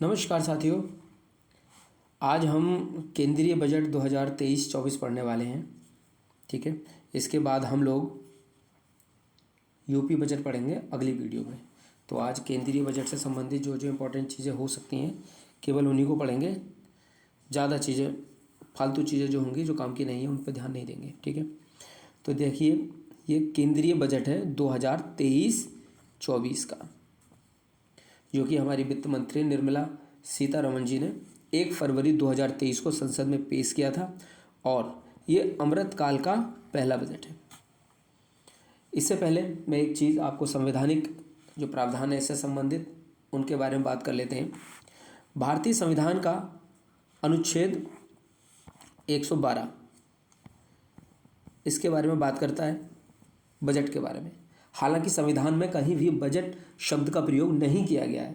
नमस्कार साथियों। आज हम केंद्रीय बजट 2023-24 पढ़ने वाले हैं। ठीक है, इसके बाद हम लोग यूपी बजट पढ़ेंगे अगली वीडियो में। तो आज केंद्रीय बजट से संबंधित जो जो इम्पोर्टेंट चीज़ें हो सकती हैं केवल उन्हीं को पढ़ेंगे। ज़्यादा चीज़ें, फालतू चीज़ें जो होंगी जो काम की नहीं है उन पर ध्यान नहीं देंगे। ठीक है, तो देखिए ये केंद्रीय बजट है 2023-24 का, जो कि हमारी वित्त मंत्री निर्मला सीतारमण जी ने 1 फरवरी 2023 को संसद में पेश किया था और ये अमृतकाल का पहला बजट है। इससे पहले मैं एक चीज़ आपको संवैधानिक जो प्रावधान है इससे संबंधित उनके बारे में बात कर लेते हैं। भारतीय संविधान का अनुच्छेद 112 इसके बारे में बात करता है बजट के बारे में। हालांकि संविधान में कहीं भी बजट शब्द का प्रयोग नहीं किया गया है।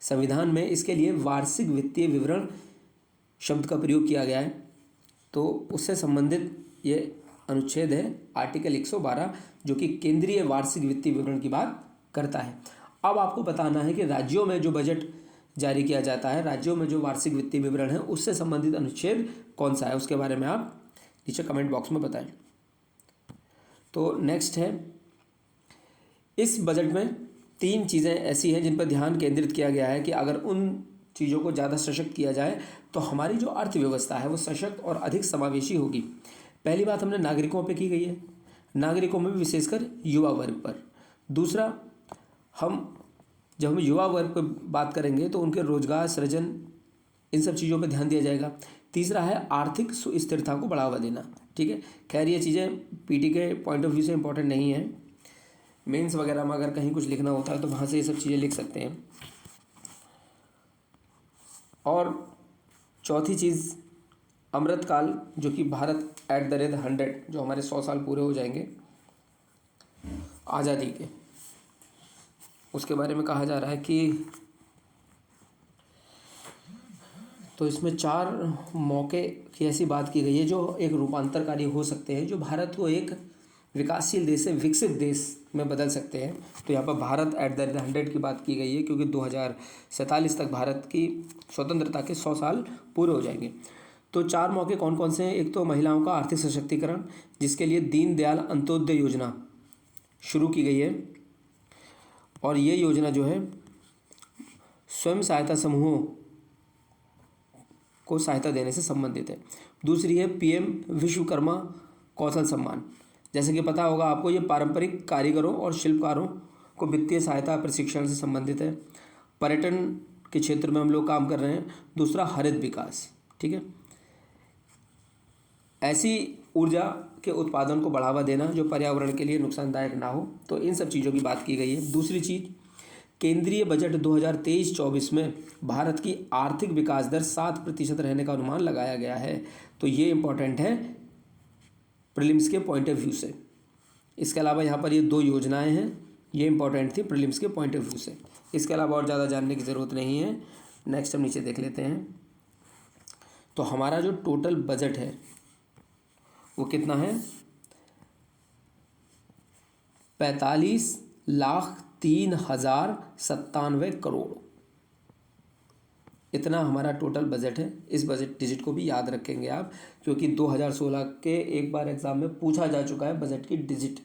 संविधान में इसके लिए वार्षिक वित्तीय विवरण शब्द का प्रयोग किया गया है। तो उससे संबंधित ये अनुच्छेद है आर्टिकल 112, जो कि केंद्रीय वार्षिक वित्तीय विवरण की बात करता है। अब आपको बताना है कि राज्यों में जो बजट जारी किया जाता है, राज्यों में जो वार्षिक वित्तीय विवरण है, उससे संबंधित अनुच्छेद कौन सा है, उसके बारे में आप नीचे कमेंट बॉक्स में बताएं। तो नेक्स्ट है, इस बजट में 3 चीज़ें ऐसी हैं जिन पर ध्यान केंद्रित किया गया है कि अगर उन चीज़ों को ज़्यादा सशक्त किया जाए तो हमारी जो अर्थव्यवस्था है वो सशक्त और अधिक समावेशी होगी। पहली बात हमने नागरिकों पे की गई है, नागरिकों में भी विशेषकर युवा वर्ग पर। दूसरा, जब हम युवा वर्ग पर बात करेंगे तो उनके रोजगार सृजन, इन सब चीज़ों पर ध्यान दिया जाएगा। तीसरा है आर्थिक सुस्थिरता को बढ़ावा देना। ठीक है, खैर ये चीज़ें पीटी के पॉइंट ऑफ व्यू से इंपॉर्टेंट नहीं है। मेंस वगैरह में अगर कहीं कुछ लिखना होता है तो वहाँ से ये सब चीज़ें लिख सकते हैं। और चौथी चीज़, अमृतकाल, जो कि भारत @100, जो हमारे 100 साल पूरे हो जाएंगे आज़ादी के, उसके बारे में कहा जा रहा है कि तो इसमें 4 मौके की ऐसी बात की गई है जो एक रूपांतरकारी हो सकते हैं, जो भारत को एक विकासशील देश से विकसित देश में बदल सकते हैं। तो यहाँ पर भारत @100 की बात की गई है क्योंकि 2047 तक भारत की स्वतंत्रता के 100 साल पूरे हो जाएंगे। तो 4 मौके कौन कौन से हैं? एक तो महिलाओं का आर्थिक सशक्तिकरण, जिसके लिए दीनदयाल अंत्योदय योजना शुरू की गई है और ये योजना जो है स्वयं सहायता समूहों को सहायता देने से संबंधित है। दूसरी है पीएम विश्वकर्मा कौशल सम्मान। जैसे कि पता होगा आपको, ये पारंपरिक कारीगरों और शिल्पकारों को वित्तीय सहायता प्रशिक्षण से संबंधित है। पर्यटन के क्षेत्र में हम लोग काम कर रहे हैं। दूसरा हरित विकास। ठीक है, ऐसी ऊर्जा के उत्पादन को बढ़ावा देना जो पर्यावरण के लिए नुकसानदायक ना हो। तो इन सब चीज़ों की बात की गई है। दूसरी चीज़, केंद्रीय बजट 2023-24 में भारत की आर्थिक विकास दर 7% रहने का अनुमान लगाया गया है। तो ये इम्पोर्टेंट है प्रीलिम्स के पॉइंट ऑफ व्यू से। इसके अलावा यहाँ पर ये 2 योजनाएं हैं, ये इंपॉर्टेंट थी प्रीलिम्स के पॉइंट ऑफ व्यू से। इसके अलावा और ज़्यादा जानने की ज़रूरत नहीं है। नेक्स्ट हम नीचे देख लेते हैं। तो हमारा जो टोटल बजट है वो कितना है? 45,03,097 करोड़। इतना हमारा टोटल बजट है। इस बजट डिजिट को भी याद रखेंगे आप, क्योंकि 2016 के एक बार एग्ज़ाम में पूछा जा चुका है बजट की डिजिट।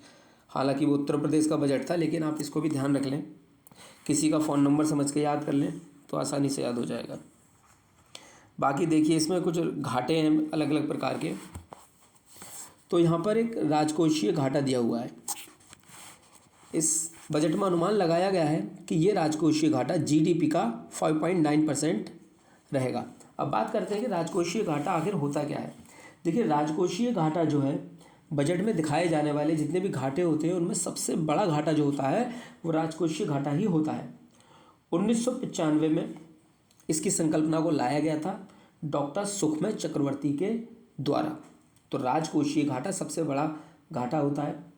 हालांकि वो उत्तर प्रदेश का बजट था, लेकिन आप इसको भी ध्यान रख लें, किसी का फ़ोन नंबर समझ के याद कर लें तो आसानी से याद हो जाएगा। बाकी देखिए इसमें कुछ घाटे हैं अलग अलग प्रकार के। तो यहाँ पर एक राजकोषीय घाटा दिया हुआ है। इस बजट में अनुमान लगाया गया है कि ये राजकोषीय घाटा जीडीपी का 5.9% रहेगा। अब बात करते हैं कि राजकोषीय घाटा आखिर होता क्या है। देखिए, राजकोषीय घाटा जो है, बजट में दिखाए जाने वाले जितने भी घाटे होते हैं उनमें सबसे बड़ा घाटा जो होता है वो राजकोषीय घाटा ही होता है। 1995 में इसकी संकल्पना को लाया गया था डॉक्टर सुखमय चक्रवर्ती के द्वारा। तो राजकोषीय घाटा सबसे बड़ा घाटा होता है।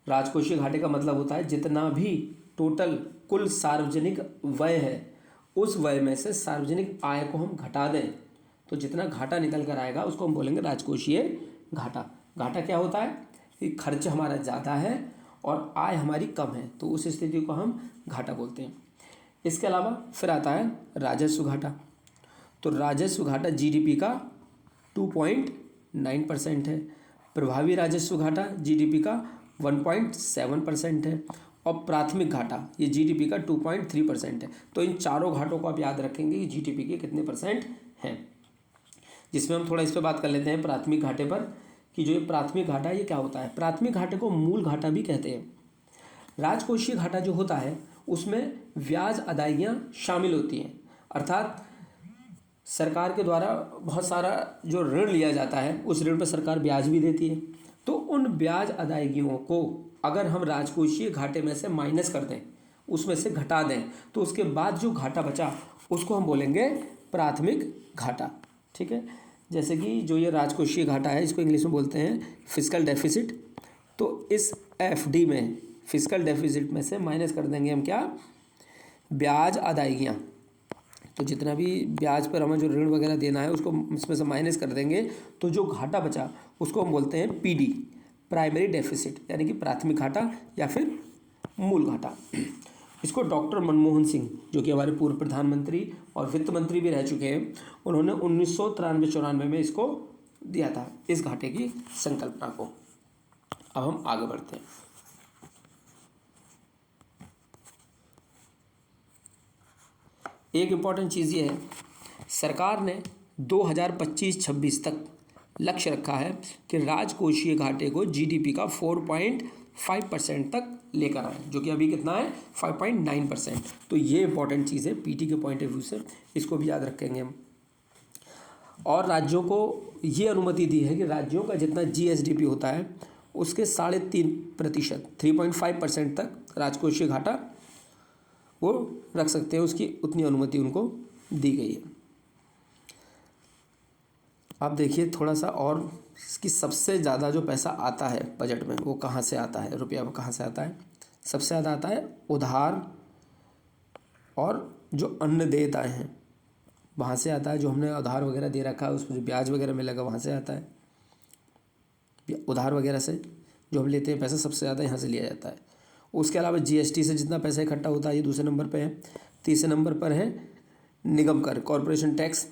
राजकोषीय घाटे का मतलब होता है जितना भी टोटल कुल सार्वजनिक व्यय है उस व्यय में से सार्वजनिक आय को हम घटा दें तो जितना घाटा निकल कर आएगा उसको हम बोलेंगे राजकोषीय घाटा। घाटा क्या होता है कि खर्च हमारा ज़्यादा है और आय हमारी कम है, तो उस स्थिति को हम घाटा बोलते हैं। इसके अलावा फिर आता है राजस्व घाटा। तो राजस्व घाटा जीडीपी का 2.9% है। प्रभावी राजस्व घाटा जीडीपी का 1.7% है। और प्राथमिक घाटा ये जीडीपी का 2.3% है। तो इन चारों घाटों को आप याद रखेंगे कि जीडीपी के कितने परसेंट हैं। जिसमें हम थोड़ा इस पर बात कर लेते हैं प्राथमिक घाटे पर, कि जो ये प्राथमिक घाटा ये क्या होता है। प्राथमिक घाटे को मूल घाटा भी कहते हैं। राजकोषीय घाटा जो होता है उसमें ब्याज अदायगियाँ शामिल होती हैं, अर्थात सरकार के द्वारा बहुत सारा जो ऋण लिया जाता है उस ऋण पर सरकार ब्याज भी देती है। तो उन ब्याज अदायगियों को अगर हम राजकोषीय घाटे में से माइनस कर दें, उसमें से घटा दें, तो उसके बाद जो घाटा बचा उसको हम बोलेंगे प्राथमिक घाटा। ठीक है, जैसे कि जो ये राजकोषीय घाटा है इसको इंग्लिश में बोलते हैं फिस्कल डेफिसिट। तो इस एफडी में फिस्कल डेफिसिट में से माइनस कर देंगे हम क्या, ब्याज अदायगियाँ। तो जितना भी ब्याज पर हमें जो ऋण वगैरह देना है उसको इसमें से माइनस कर देंगे, तो जो घाटा बचा उसको हम बोलते हैं पीडी, प्राइमरी डेफिसिट, यानी कि प्राथमिक घाटा या फिर मूल घाटा। इसको डॉक्टर मनमोहन सिंह, जो कि हमारे पूर्व प्रधानमंत्री और वित्त मंत्री भी रह चुके हैं, उन्होंने 1993-94 में इसको दिया था, इस घाटे की संकल्पना को। अब हम आगे बढ़ते हैं। एक इम्पॉर्टेंट चीज़ ये है, सरकार ने 2025-26 तक लक्ष्य रखा है कि राजकोषीय घाटे को जीडीपी का 4.5% तक लेकर आए, जो कि अभी कितना है 5.9%। तो ये इंपॉर्टेंट चीज़ है पीटी के पॉइंट ऑफ व्यू से, इसको भी याद रखेंगे हम। और राज्यों को ये अनुमति दी है कि राज्यों का जितना जीएसडीपी होता है उसके 3.5%, 3.5% तक राजकोषीय घाटा वो रख सकते हैं, उसकी उतनी अनुमति उनको दी गई है। आप देखिए थोड़ा सा, और इसकी सबसे ज़्यादा जो पैसा आता है बजट में वो कहाँ से आता है, रुपया वो कहाँ से आता है। सबसे ज़्यादा आता है उधार और जो अन्न देयताएँ हैं वहाँ से आता है। जो हमने उधार वगैरह दे रखा है उस पर जो ब्याज वगैरह मिलेगा वहाँ से आता है। उधार वगैरह से जो हम लेते हैं पैसा सबसे ज़्यादा यहाँ से लिया जाता है। उसके अलावा जीएसटी से जितना पैसा इकट्ठा होता है ये दूसरे नंबर पे है। तीसरे नंबर पर है निगम कर, कॉरपोरेशन टैक्स,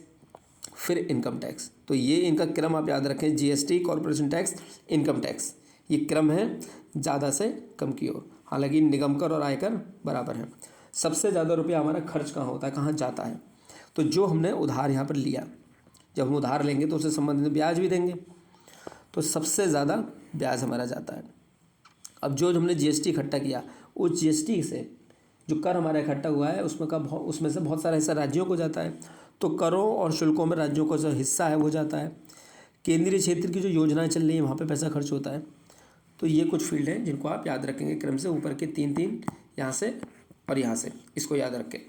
फिर इनकम टैक्स। तो ये इनका क्रम आप याद रखें, GST, corporation tax, income tax, ये क्रम है ज़्यादा से कम की ओर। हालांकि निगम कर और आयकर बराबर है। सबसे ज़्यादा रुपया हमारा खर्च कहाँ होता है, कहाँ जाता है, तो जो हमने उधार यहाँ पर लिया, जब हम उधार लेंगे तो उससे संबंधित ब्याज भी देंगे, तो सबसे ज़्यादा ब्याज हमारा जाता है। अब जो हमने जीएसटी इकट्ठा किया, उस जीएसटी से जो कर हमारा इकट्ठा हुआ है उसमें से बहुत सारा हिस्सा राज्यों को जाता है। तो करों और शुल्कों में राज्यों का जो हिस्सा है वो जाता है। केंद्रीय क्षेत्र की जो योजनाएं चल रही हैं वहाँ पे पैसा खर्च होता है। तो ये कुछ फील्ड हैं जिनको आप याद रखेंगे क्रम से, ऊपर के 3 यहाँ से और यहाँ से, इसको याद रखें।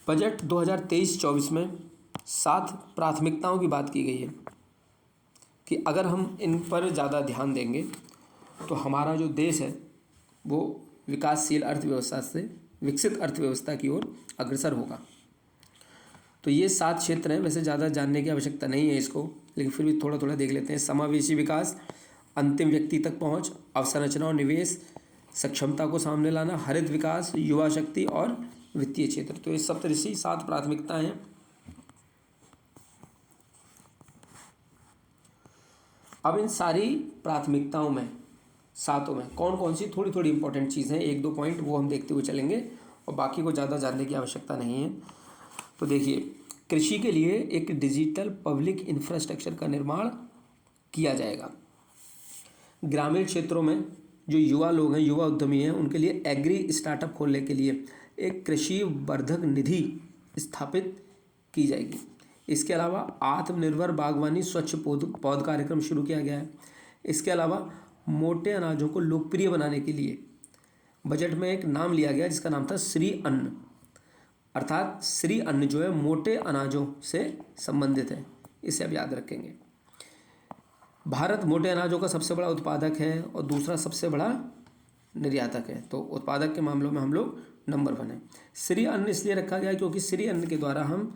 बजट 2023-24 में 7 प्राथमिकताओं की बात की गई है कि अगर हम इन पर ज़्यादा ध्यान देंगे तो हमारा जो देश है वो विकासशील अर्थव्यवस्था से विकसित अर्थव्यवस्था की ओर अग्रसर होगा। तो ये 7 क्षेत्र हैं, वैसे ज़्यादा जानने की आवश्यकता नहीं है इसको, लेकिन फिर भी थोड़ा थोड़ा देख लेते हैं। समावेशी विकास, अंतिम व्यक्ति तक पहुँच, अवसंरचना और निवेश, सक्षमता को सामने लाना, हरित विकास, युवा शक्ति और वित्तीय क्षेत्र। तो ये सप्तऋषि 7 प्राथमिकताएँ हैं। अब इन सारी प्राथमिकताओं में, 7 में कौन कौन सी थोड़ी थोड़ी इंपॉर्टेंट चीज़ें हैं, 1-2 पॉइंट वो हम देखते हुए चलेंगे और बाकी को ज़्यादा जानने की आवश्यकता नहीं है। तो देखिए, कृषि के लिए एक डिजिटल पब्लिक इंफ्रास्ट्रक्चर का निर्माण किया जाएगा। ग्रामीण क्षेत्रों में जो युवा लोग हैं, युवा उद्यमी हैं, उनके लिए एग्री स्टार्टअप खोलने के लिए एक कृषि वर्धक निधि स्थापित की जाएगी। इसके अलावा आत्मनिर्भर बागवानी स्वच्छ पौध कार्यक्रम शुरू किया गया है। इसके अलावा मोटे अनाजों को लोकप्रिय बनाने के लिए बजट में एक नाम लिया गया जिसका नाम था श्री अन्न, अर्थात श्री अन्न जो है मोटे अनाजों से संबंधित है, इसे आप याद रखेंगे। भारत मोटे अनाजों का सबसे बड़ा उत्पादक है और दूसरा सबसे बड़ा निर्यातक है। तो उत्पादक के मामलों में हम लोग नंबर 1 है। श्री अन्न इसलिए रखा गया क्योंकि श्री अन्न के द्वारा हम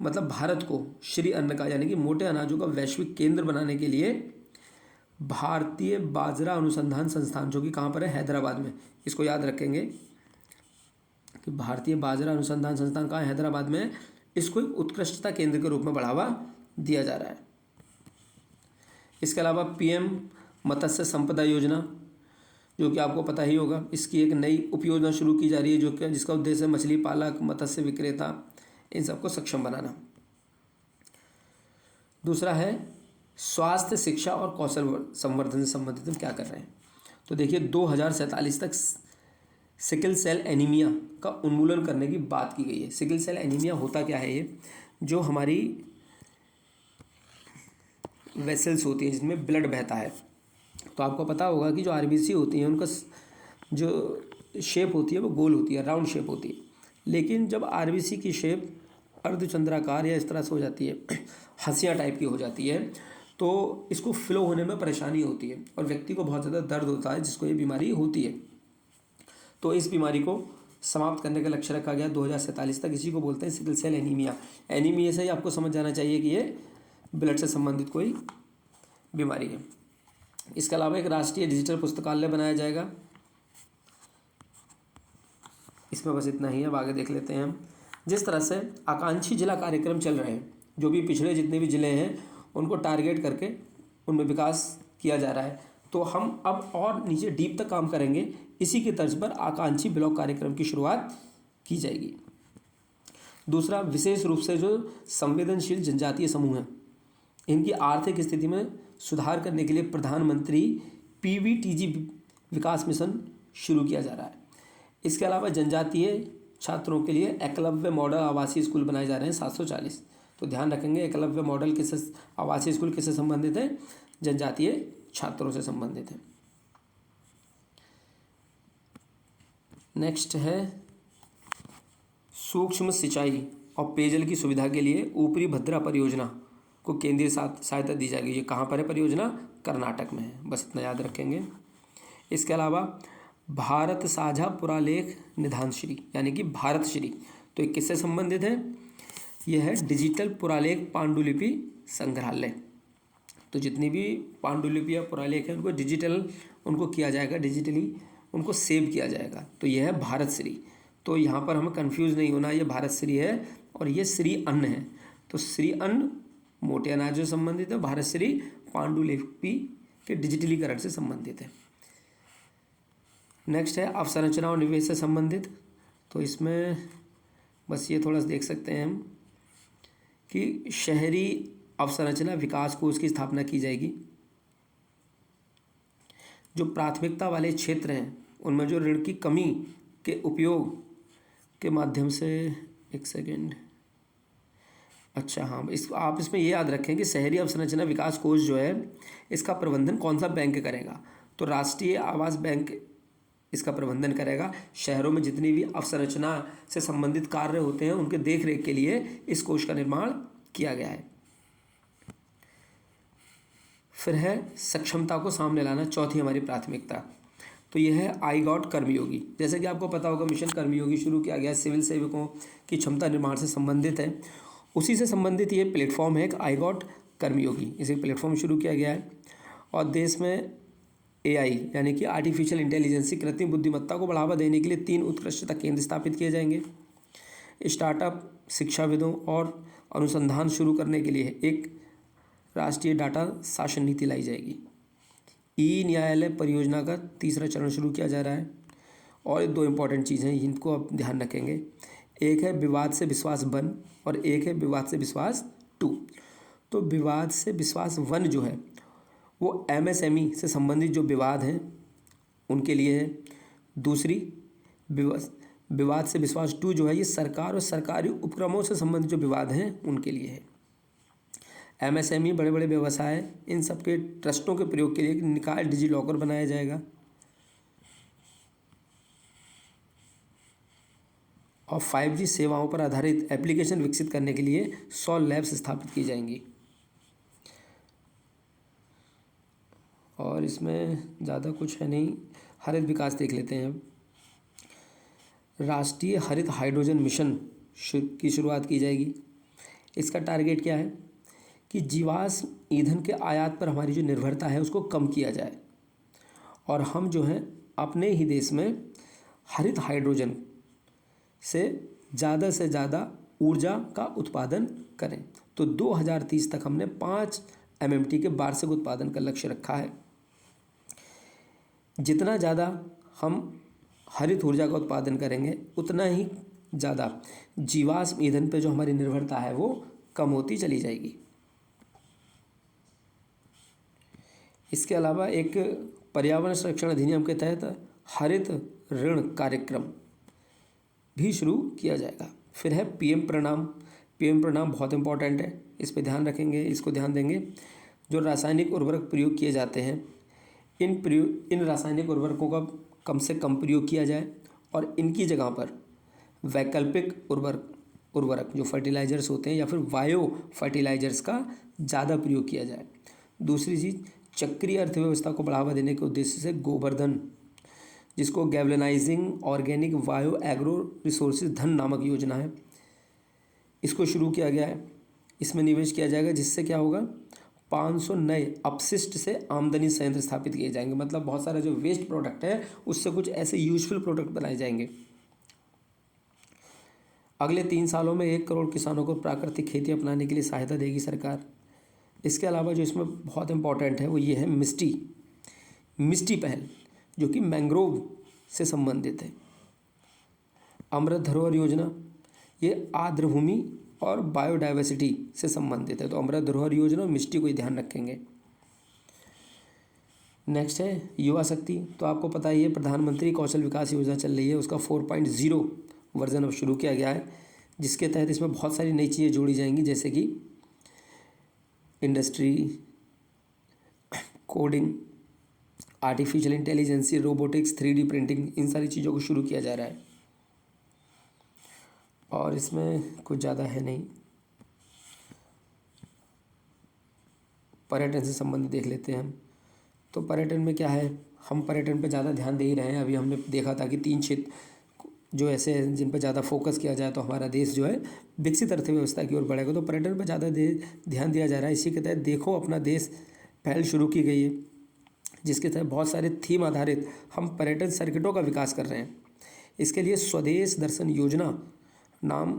भारत को श्री अन्न का यानी कि मोटे अनाजों का वैश्विक केंद्र बनाने के लिए भारतीय बाजरा अनुसंधान संस्थान, जो कि कहाँ पर है, हैदराबाद में। इसको याद रखेंगे कि भारतीय बाजरा अनुसंधान संस्थान कहाँ है, हैदराबाद में। इसको एक उत्कृष्टता केंद्र के रूप में बढ़ावा दिया जा रहा है। इसके अलावा पीएम मत्स्य संपदा योजना, जो कि आपको पता ही होगा, इसकी एक नई उपयोजना शुरू की जा रही है, जो कि जिसका उद्देश्य है मछली पालक, मत्स्य विक्रेता, इन सबको सक्षम बनाना। दूसरा है स्वास्थ्य, शिक्षा और कौशल संवर्धन से संबंधित हम क्या कर रहे हैं। तो देखिए 2047 तक सिकल सेल एनीमिया का उन्मूलन करने की बात की गई है। सिकल सेल एनीमिया होता क्या है, ये जो हमारी वेसल्स होती हैं जिसमें ब्लड बहता है। तो आपको पता होगा कि जो आरबीसी होती हैं उनका जो शेप होती है वो गोल होती है, राउंड शेप होती है। लेकिन जब आरबीसी की शेप अर्धचंद्राकार या इस तरह से हो जाती है, हंसिया टाइप की हो जाती है, तो इसको फ्लो होने में परेशानी होती है और व्यक्ति को बहुत ज़्यादा दर्द होता है, जिसको ये बीमारी होती है। तो इस बीमारी को समाप्त करने का लक्ष्य रखा गया 2047 तक। इसी को बोलते हैं सिकल सेल एनीमिया। एनीमिया से ही आपको समझ जाना चाहिए कि ये ब्लड से संबंधित कोई बीमारी है। इसके अलावा एक राष्ट्रीय डिजिटल पुस्तकालय बनाया जाएगा। इसमें बस इतना ही है, अब आगे देख लेते हैं हम। जिस तरह से आकांक्षी जिला कार्यक्रम चल रहे हैं, जो भी पिछड़े जितने भी ज़िले हैं उनको टारगेट करके उनमें विकास किया जा रहा है, तो हम अब और नीचे डीप तक काम करेंगे। इसी की तर्ज पर आकांक्षी ब्लॉक कार्यक्रम की शुरुआत की जाएगी। दूसरा, विशेष रूप से जो संवेदनशील जनजातीय समूह हैं, इनकी आर्थिक स्थिति में सुधार करने के लिए प्रधानमंत्री पीवीटीजी विकास मिशन शुरू किया जा रहा है। इसके अलावा जनजातीय छात्रों के लिए एकलव्य मॉडल आवासीय स्कूल बनाए जा रहे हैं 740। तो ध्यान रखेंगे, एकलव्य मॉडल किससे, आवासीय स्कूल किससे संबंधित है, जनजातीय छात्रों से संबंधित है। नेक्स्ट है सूक्ष्म सिंचाई और पेयजल की सुविधा के लिए ऊपरी भद्रा परियोजना को केंद्रीय सहायता दी जाएगी। ये कहाँ पर है परियोजना, कर्नाटक में है, बस इतना याद रखेंगे। इसके अलावा भारत साझा पुरालेख निधानश्री यानी कि भारत श्री, तो ये किससे संबंधित है, यह है डिजिटल पुरालेख पांडुलिपि संग्रहालय। तो जितनी भी पांडुलिपि या पुरालेख है उनको डिजिटल उनको किया जाएगा, डिजिटली उनको सेव किया जाएगा। तो यह है भारत श्री। तो यहाँ पर हमें कंफ्यूज नहीं होना, ये भारत श्री है और ये श्री अन्न है। तो श्री अन्न मोटे अनाज से संबंधित है, भारत श्री पांडुलिपि के डिजिटलीकरण से संबंधित है। नेक्स्ट है अवसंरचना और निवेश से संबंधित। तो इसमें बस ये थोड़ा सा देख सकते हैं हम कि शहरी अवसंरचना विकास कोष की स्थापना की जाएगी। जो प्राथमिकता वाले क्षेत्र हैं उनमें जो ऋण की कमी के उपयोग के माध्यम से, एक सेकेंड, अच्छा हाँ, आप इसमें ये याद रखें कि शहरी अवसंरचना विकास कोष जो है इसका प्रबंधन कौन सा बैंक करेगा, तो राष्ट्रीय आवास बैंक इसका प्रबंधन करेगा। शहरों में जितनी भी अवसंरचना से संबंधित कार्य होते हैं उनके देखरेख के लिए इस कोष का निर्माण किया गया है। फिर है सक्षमता को सामने लाना, चौथी हमारी प्राथमिकता। तो यह है आई गॉट कर्मयोगी। जैसे कि आपको पता होगा मिशन कर्मयोगी शुरू किया गया, सिविल सेवकों की क्षमता निर्माण से संबंधित है। उसी से संबंधित ये प्लेटफॉर्म है एक आई गॉट कर्मयोगी, इसे प्लेटफॉर्म शुरू किया गया है। और देश में एआई यानी कि आर्टिफिशियल इंटेलिजेंस, कृत्रिम बुद्धिमत्ता को बढ़ावा देने के लिए 3 उत्कृष्टता केंद्र स्थापित किए जाएंगे। स्टार्टअप, शिक्षाविदों और अनुसंधान शुरू करने के लिए एक राष्ट्रीय डाटा शासन नीति लाई जाएगी। ई न्यायालय परियोजना का तीसरा चरण शुरू किया जा रहा है। और 2 इंपॉर्टेंट चीज़ें हैं, इनको आप ध्यान रखेंगे। एक है विवाद से विश्वास 1 और एक है विवाद से विश्वास 2। तो विवाद से विश्वास 1 जो है वो एमएसएमई से संबंधित जो विवाद हैं उनके लिए है। दूसरी विवाद से विश्वास 2 जो है ये सरकार और सरकारी उपक्रमों से संबंधित जो विवाद हैं उनके लिए है। एमएसएमई बड़े बड़े व्यवसाय, इन सब के ट्रस्टों के प्रयोग के लिए एक निकाय डिजी लॉकर बनाया जाएगा। और 5G सेवाओं पर आधारित एप्लीकेशन विकसित करने के लिए 100 लैब्स स्थापित की जाएंगी। और इसमें ज़्यादा कुछ है नहीं, हरित विकास देख लेते हैं अब। राष्ट्रीय हरित हाइड्रोजन मिशन की शुरुआत की जाएगी। इसका टारगेट क्या है कि जीवाश्म ईंधन के आयात पर हमारी जो निर्भरता है उसको कम किया जाए और हम जो है अपने ही देश में हरित हाइड्रोजन से ज़्यादा ऊर्जा का उत्पादन करें। तो 2030 तक हमने 5 MMT के वार्षिक उत्पादन का लक्ष्य रखा है। जितना ज़्यादा हम हरित ऊर्जा का उत्पादन करेंगे उतना ही ज़्यादा जीवाश्म ईंधन पे जो हमारी निर्भरता है वो कम होती चली जाएगी। इसके अलावा एक पर्यावरण संरक्षण अधिनियम के तहत हरित ऋण कार्यक्रम भी शुरू किया जाएगा। फिर है PM प्रणाम। PM प्रणाम बहुत इंपॉर्टेंट है, इस पे ध्यान रखेंगे, इसको ध्यान देंगे। जो रासायनिक उर्वरक प्रयोग किए जाते हैं इन रासायनिक उर्वरकों का कम से कम प्रयोग किया जाए और इनकी जगह पर वैकल्पिक उर्वरक जो फर्टिलाइजर्स होते हैं या फिर बायो फर्टिलाइजर्स का ज़्यादा प्रयोग किया जाए। दूसरी चीज़, चक्रीय अर्थव्यवस्था को बढ़ावा देने के उद्देश्य से गोवर्धन, जिसको galvanising organic bio agro resources धन नामक योजना है, इसको शुरू किया गया है। इसमें निवेश किया जाएगा जिससे क्या होगा, 500 नए अपशिष्ट से आमदनी संयंत्र स्थापित किए जाएंगे। मतलब बहुत सारा जो वेस्ट प्रोडक्ट है उससे कुछ ऐसे यूजफुल प्रोडक्ट बनाए जाएंगे। अगले 3 सालों में 1 करोड़ किसानों को प्राकृतिक खेती अपनाने के लिए सहायता देगी सरकार। इसके अलावा जो इसमें बहुत इंपॉर्टेंट है वो ये है मिस्टी पहल, जो कि मैंग्रोव से संबंधित है। अमृत धरोहर योजना, ये आर्द्र भूमि और बायोडाइवर्सिटी से संबंधित है। तो अमृत धरोहर योजना और मिस्टी को ही ध्यान रखेंगे। नेक्स्ट है युवा शक्ति। तो आपको पता ही है प्रधानमंत्री कौशल विकास योजना चल रही है, उसका 4.0 वर्जन अब शुरू किया गया है, जिसके तहत इसमें बहुत सारी नई चीज़ें जोड़ी जाएंगी, जैसे कि industry, coding, artificial intelligence, robotics, 3D printing, इन सारी चीज़ों को शुरू किया जा रहा है। और इसमें कुछ ज़्यादा है नहीं। पर्यटन से संबंधित देख लेते हैं हम। तो पर्यटन में क्या है, हम पर्यटन पे ध्यान दे ही रहे हैं। अभी हमने देखा था कि 3 क्षेत्र जो ऐसे हैं जिन पर ज़्यादा फोकस किया जाए तो हमारा देश जो है विकसित अर्थव्यवस्था की ओर बढ़ेगा। तो पर्यटन पर ज़्यादा ध्यान दिया जा रहा है। इसी के तहत देखो अपना देश पहल शुरू की गई है, जिसके तहत बहुत सारे थीम आधारित हम पर्यटन सर्किटों का विकास कर रहे हैं। इसके लिए स्वदेश दर्शन योजना नाम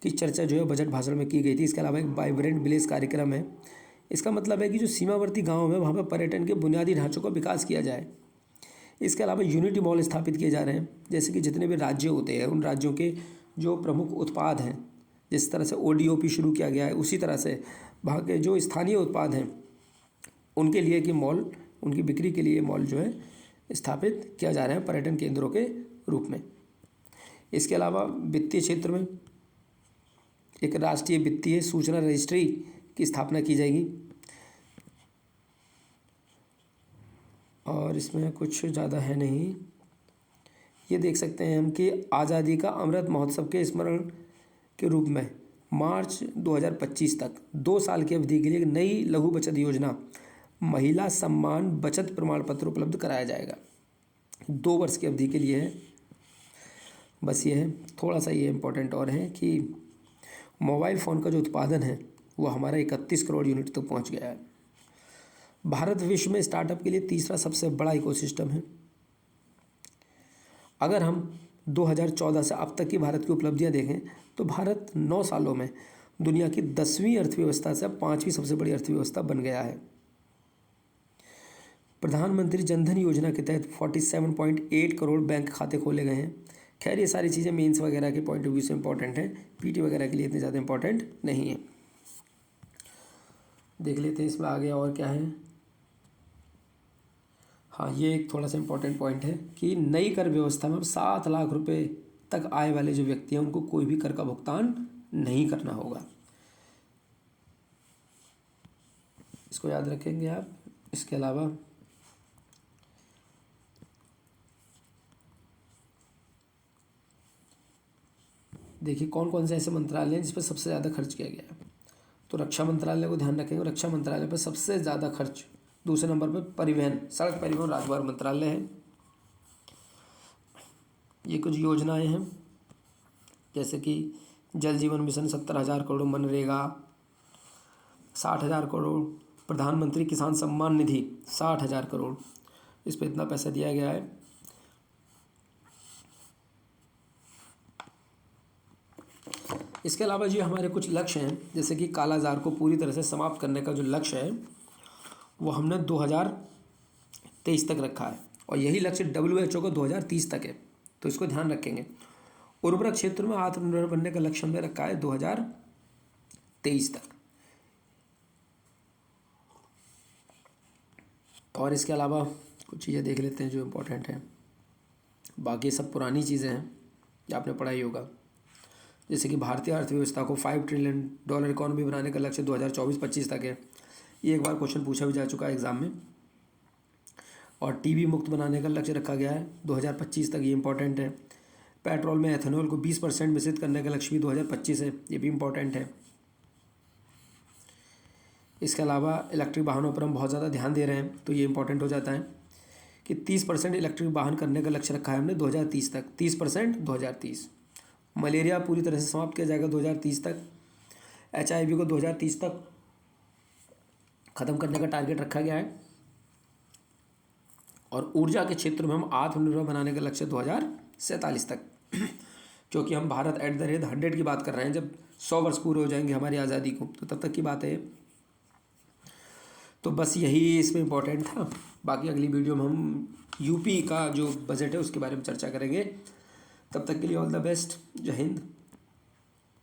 की चर्चा जो है बजट भाषण में की गई थी। इसके अलावा एक वाइब्रेंट विलेज कार्यक्रम है। इसका मतलब है कि जो सीमावर्ती गाँव है वहाँ पर पर्यटन के बुनियादी ढांचों का विकास किया जाए। इसके अलावा यूनिटी मॉल स्थापित किए जा रहे हैं, जैसे कि जितने भी राज्य होते हैं उन राज्यों के जो प्रमुख उत्पाद हैं, जिस तरह से ODOP शुरू किया गया है उसी तरह से वहाँ के जो स्थानीय उत्पाद हैं उनके लिए कि मॉल, उनकी बिक्री के लिए मॉल जो है स्थापित किया जा रहा है पर्यटन केंद्रों के रूप में। इसके अलावा वित्तीय क्षेत्र में एक राष्ट्रीय वित्तीय सूचना रजिस्ट्री की स्थापना की जाएगी। और इसमें कुछ ज़्यादा है नहीं। ये देख सकते हैं हम कि आज़ादी का अमृत महोत्सव के स्मरण के रूप में मार्च 2025 तक 2 साल की अवधि के लिए एक नई लघु बचत योजना महिला सम्मान बचत प्रमाण पत्र उपलब्ध कराया जाएगा। 2 वर्ष की अवधि के लिए है। बस ये है, थोड़ा सा ये इम्पोर्टेंट और है कि मोबाइल फ़ोन का जो उत्पादन है वो हमारा 31 करोड़ यूनिट तक पहुंच गया है। भारत विश्व में स्टार्टअप के लिए तीसरा सबसे बड़ा इकोसिस्टम है। अगर हम 2014 से अब तक की भारत की उपलब्धियां देखें तो भारत 9 सालों में दुनिया की 10वीं अर्थव्यवस्था से 5वीं सबसे बड़ी अर्थव्यवस्था बन गया है। प्रधानमंत्री जनधन योजना के तहत 47.8 करोड़ बैंक खाते खोले गए हैं। खैर ये सारी चीज़ें मेंस वगैरह के पॉइंट ऑफ व्यू से इंपॉर्टेंट हैं, पीटी वगैरह के लिए इतनी ज़्यादा इंपॉर्टेंट नहीं है। देख लेते हैं इसमें आगे और क्या है। हाँ, ये एक थोड़ा सा इम्पोर्टेंट पॉइंट है कि नई कर व्यवस्था में 7 लाख रुपए तक आय वाले जो व्यक्ति हैं उनको कोई भी कर का भुगतान नहीं करना होगा। इसको याद रखेंगे आप। इसके अलावा देखिए कौन कौन से ऐसे मंत्रालय हैं जिस पर सबसे ज़्यादा खर्च किया गया है। तो रक्षा मंत्रालय को ध्यान रखेंगे। रक्षा मंत्रालय पर सबसे ज़्यादा खर्च। दूसरे नंबर पर परिवहन, सड़क परिवहन राजमार्ग मंत्रालय है। ये कुछ योजनाएं हैं जैसे कि जल जीवन मिशन 70,000 करोड़, मनरेगा, 60,000 करोड़। प्रधानमंत्री किसान सम्मान निधि 60,000 करोड़, इस पर इतना पैसा दिया गया है। इसके अलावा जी हमारे कुछ लक्ष्य हैं, जैसे कि कालाजार को पूरी तरह से समाप्त करने का जो लक्ष्य है वो हमने 2023 तक रखा है, और यही लक्ष्य WHO को 2030 तक है, तो इसको ध्यान रखेंगे। उर्वरक क्षेत्र में आत्मनिर्भर बनने का लक्ष्य हमने रखा है 2023 तक। और इसके अलावा कुछ चीज़ें देख लेते हैं जो इम्पोर्टेंट हैं, बाकी सब पुरानी चीज़ें हैं, ये आपने पढ़ा ही होगा। जैसे कि भारतीय अर्थव्यवस्था को $5 ट्रिलियन इकॉनमी बनाने का लक्ष्य 2024-25 तक है, ये एक बार क्वेश्चन पूछा भी जा चुका है एग्जाम में। और टीबी मुक्त बनाने का लक्ष्य रखा गया है 2025 तक, ये इंपॉर्टेंट है। पेट्रोल में एथेनॉल को 20% मिश्रित करने का लक्ष्य भी 2025 है, ये भी इंपॉर्टेंट है। इसके अलावा इलेक्ट्रिक वाहनों पर हम बहुत ज़्यादा ध्यान दे रहे हैं, तो ये इंपॉर्टेंट हो जाता है कि 30% इलेक्ट्रिक वाहन करने का लक्ष्य रखा है हमने 2030 तक, 30% 2030। मलेरिया पूरी तरह से समाप्त किया जाएगा 2030 तक। HIV को 2030 तक ख़त्म करने का टारगेट रखा गया है। और ऊर्जा के क्षेत्र में हम आत्मनिर्भर बनाने का लक्ष्य 2047 तक, क्योंकि हम भारत @100 की बात कर रहे हैं। जब 100 वर्ष पूरे हो जाएंगे हमारी आज़ादी को, तो तब तक की बात है। तो बस यही इसमें इम्पोर्टेंट था। बाकी अगली वीडियो में हम यूपी का जो बजट है उसके बारे में चर्चा करेंगे। तब तक के लिए ऑल द बेस्ट। जय हिंद।